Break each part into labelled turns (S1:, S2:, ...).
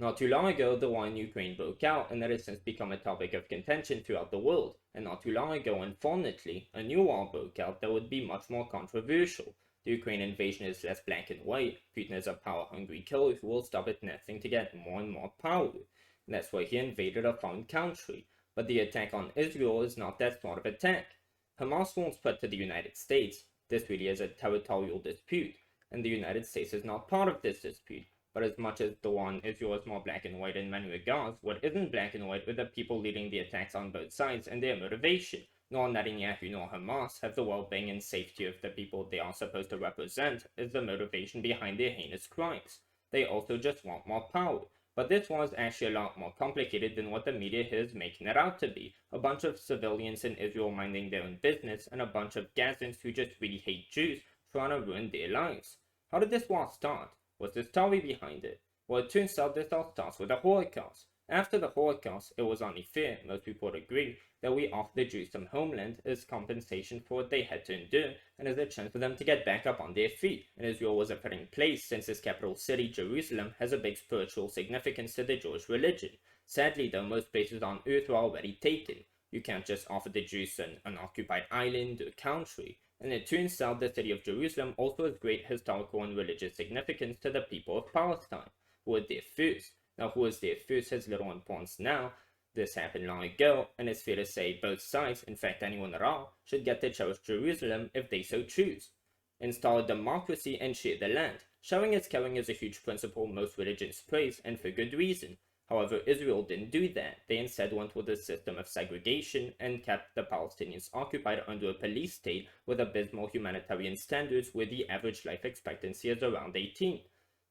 S1: Not too long ago, the war in Ukraine broke out, and that has since become a topic of contention throughout the world. And not too long ago, unfortunately, a new war broke out that would be much more controversial. The Ukraine invasion is less black and white. Putin is a power-hungry killer who will stop at nothing to get more and more power. And that's why he invaded a foreign country. But the attack on Israel is not that sort of attack. Hamas won't spread to the United States. This really is a territorial dispute, and the United States is not part of this dispute. But as much as the war in Israel is more black and white in many regards, what isn't black and white are the people leading the attacks on both sides and their motivation. Nor Netanyahu nor Hamas have the well-being and safety of the people they are supposed to represent as the motivation behind their heinous crimes. They also just want more power. But this war is actually a lot more complicated than what the media is making it out to be. A bunch of civilians in Israel minding their own business, and a bunch of Gazans who just really hate Jews trying to ruin their lives. How did this war start? What's the story behind it? Well, it turns out this all starts with the Holocaust. After the Holocaust, it was only fair, most people would agree, that we offer the Jews some homeland as compensation for what they had to endure and as a chance for them to get back up on their feet. And Israel was a fitting place since its capital city, Jerusalem, has a big spiritual significance to the Jewish religion. Sadly, though, most places on earth were already taken. You can't just offer the Jews an unoccupied island or country. And it turns out the city of Jerusalem also has great historical and religious significance to the people of Palestine, who were there first. Now, who was there first has little importance now. This happened long ago, and it's fair to say both sides, in fact anyone at all, should get to cherish Jerusalem if they so choose. Install a democracy and share the land. Sharing is caring is a huge principle most religions praise, and for good reason. However, Israel didn't do that. They instead went with a system of segregation and kept the Palestinians occupied under a police state with abysmal humanitarian standards where the average life expectancy is around 18.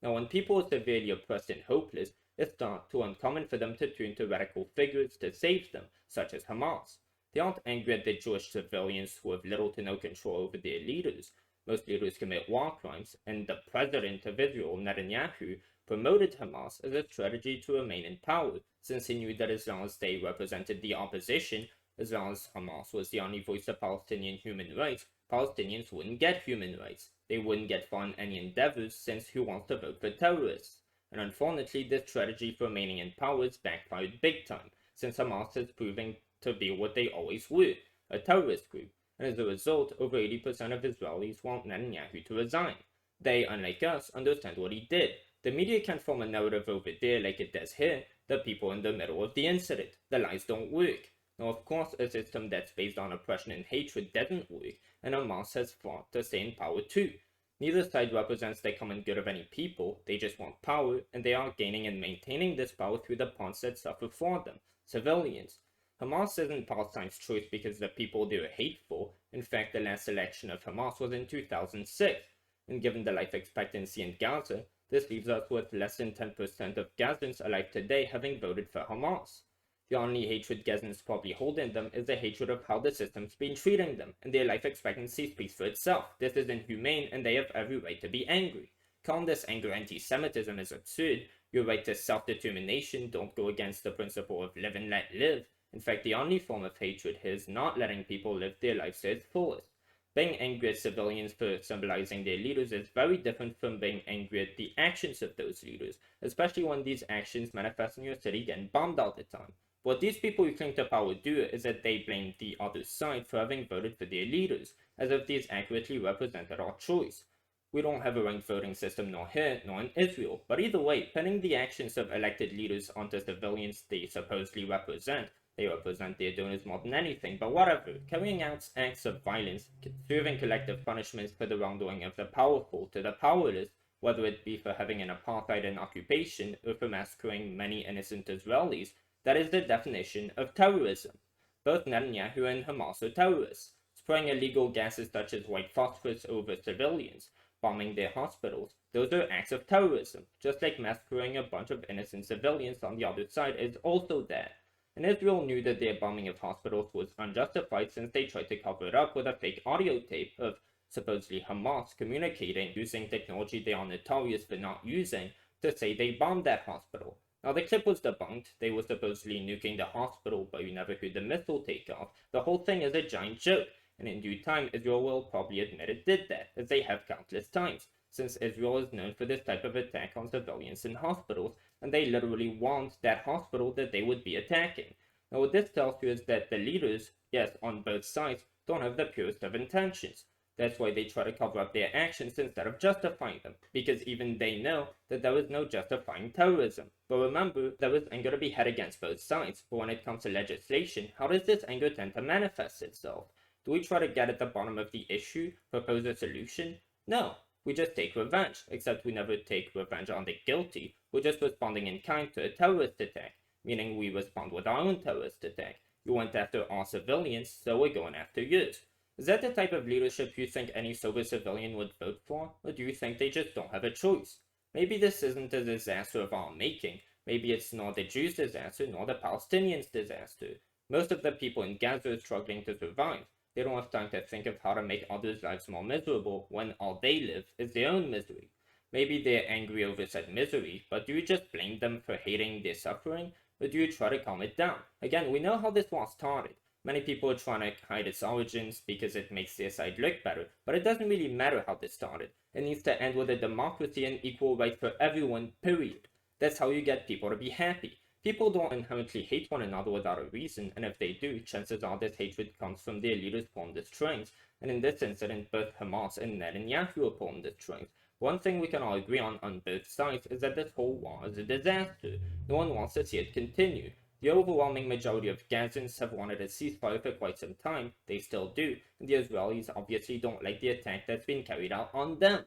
S1: Now, when people are severely oppressed and hopeless, it's not too uncommon for them to turn to radical figures to save them, such as Hamas. They aren't angry at the Jewish civilians who have little to no control over their leaders. Most leaders commit war crimes, and the president of Israel, Netanyahu, promoted Hamas as a strategy to remain in power, since he knew that as long as they represented the opposition, as long as Hamas was the only voice of Palestinian human rights, Palestinians wouldn't get human rights. They wouldn't get fund any endeavors, since who wants to vote for terrorists? And unfortunately, this strategy for remaining in power has backfired big time, since Hamas is proving to be what they always were, a terrorist group. And as a result, over 80% of Israelis want Netanyahu to resign. They, unlike us, understand what he did. The media can form a narrative over there like it does here, the people in the middle of the incident. The lies don't work. Now, of course, a system that's based on oppression and hatred doesn't work, and Hamas has fought to stay in power too. Neither side represents the common good of any people, they just want power, and they are gaining and maintaining this power through the parts that suffer for them, civilians. Hamas isn't Palestine's choice because the people they are hateful. In fact, the last election of Hamas was in 2006, and given the life expectancy in Gaza, this leaves us with less than 10% of Gazans alive today having voted for Hamas. The only hatred Gazans probably hold in them is the hatred of how the system's been treating them, and their life expectancy speaks for itself. This is inhumane, and they have every right to be angry. Calling this anger anti-Semitism is absurd. Your right to self-determination don't go against the principle of live and let live. In fact, the only form of hatred is not letting people live their lives to its fullest. Being angry at civilians for symbolizing their leaders is very different from being angry at the actions of those leaders, especially when these actions manifest in your city getting bombed all the time. What these people who cling to power do is that they blame the other side for having voted for their leaders, as if these accurately represented our choice. We don't have a ranked voting system nor here, nor in Israel, but either way, pinning the actions of elected leaders onto civilians they supposedly represent, they represent their donors more than anything, but whatever. Carrying out acts of violence, serving collective punishments for the wrongdoing of the powerful to the powerless, whether it be for having an apartheid and occupation or for massacring many innocent Israelis, that is the definition of terrorism. Both Netanyahu and Hamas are terrorists, spraying illegal gases such as white phosphorus over civilians, bombing their hospitals. Those are acts of terrorism, just like massacring a bunch of innocent civilians on the other side is also that. And Israel knew that their bombing of hospitals was unjustified since they tried to cover it up with a fake audio tape of supposedly Hamas communicating using technology they are notorious for not using to say they bombed that hospital. Now the clip was debunked, they were supposedly nuking the hospital, but you never heard the missile take off. The whole thing is a giant joke, and in due time Israel will probably admit it did that, as they have countless times, since Israel is known for this type of attack on civilians in hospitals, and they literally want that hospital that they would be attacking. Now, what this tells you is that the leaders, yes, on both sides, don't have the purest of intentions. That's why they try to cover up their actions instead of justifying them, because even they know that there is no justifying terrorism. But remember, there is anger to be had against both sides, but when it comes to legislation, how does this anger tend to manifest itself? Do we try to get at the bottom of the issue, propose a solution? No, we just take revenge, except we never take revenge on the guilty. We're just responding in kind to a terrorist attack, meaning we respond with our own terrorist attack. You went after our civilians, so we're going after yours. Is that the type of leadership you think any sober civilian would vote for, or do you think they just don't have a choice? Maybe this isn't a disaster of our making. Maybe it's not the Jews' disaster, nor the Palestinians' disaster. Most of the people in Gaza are struggling to survive. They don't have time to think of how to make others' lives more miserable when all they live is their own misery. Maybe they're angry over said misery, but do you just blame them for hating their suffering, or do you try to calm it down? Again, we know how this war started. Many people are trying to hide its origins because it makes their side look better, but it doesn't really matter how this started. It needs to end with a democracy and equal rights for everyone, period. That's how you get people to be happy. People don't inherently hate one another without a reason, and if they do, chances are this hatred comes from their leaders pulling the strings. And in this incident, both Hamas and Netanyahu are pulling the strings. One thing we can all agree on both sides is that this whole war is a disaster. No one wants to see it continue. The overwhelming majority of Gazans have wanted a ceasefire for quite some time, they still do, and the Israelis obviously don't like the attack that's been carried out on them.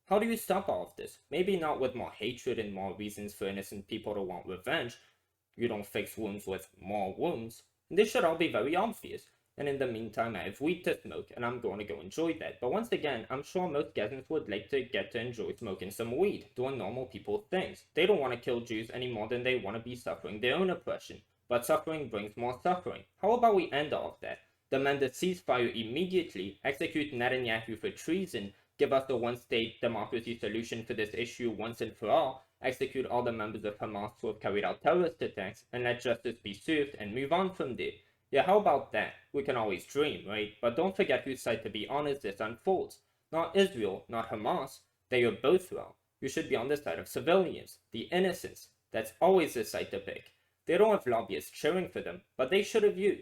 S1: How do you stop all of this? Maybe not with more hatred and more reasons for innocent people to want revenge. You don't fix wounds with more wounds. And this should all be very obvious. And in the meantime, I have weed to smoke, and I'm going to go enjoy that. But once again, I'm sure most Gazans would like to get to enjoy smoking some weed, doing normal people things. They don't want to kill Jews any more than they want to be suffering their own oppression. But suffering brings more suffering. How about we end all of that? Demand a ceasefire immediately, execute Netanyahu for treason, give us a one-state democracy solution for this issue once and for all, execute all the members of Hamas who have carried out terrorist attacks, and let justice be served and move on from there. Yeah, how about that? We can always dream, right? But don't forget whose side to be on as this unfolds. Not Israel, not Hamas. They are both wrong. You should be on the side of civilians, the innocents. That's always the side to pick. They don't have lobbyists cheering for them, but they should have you.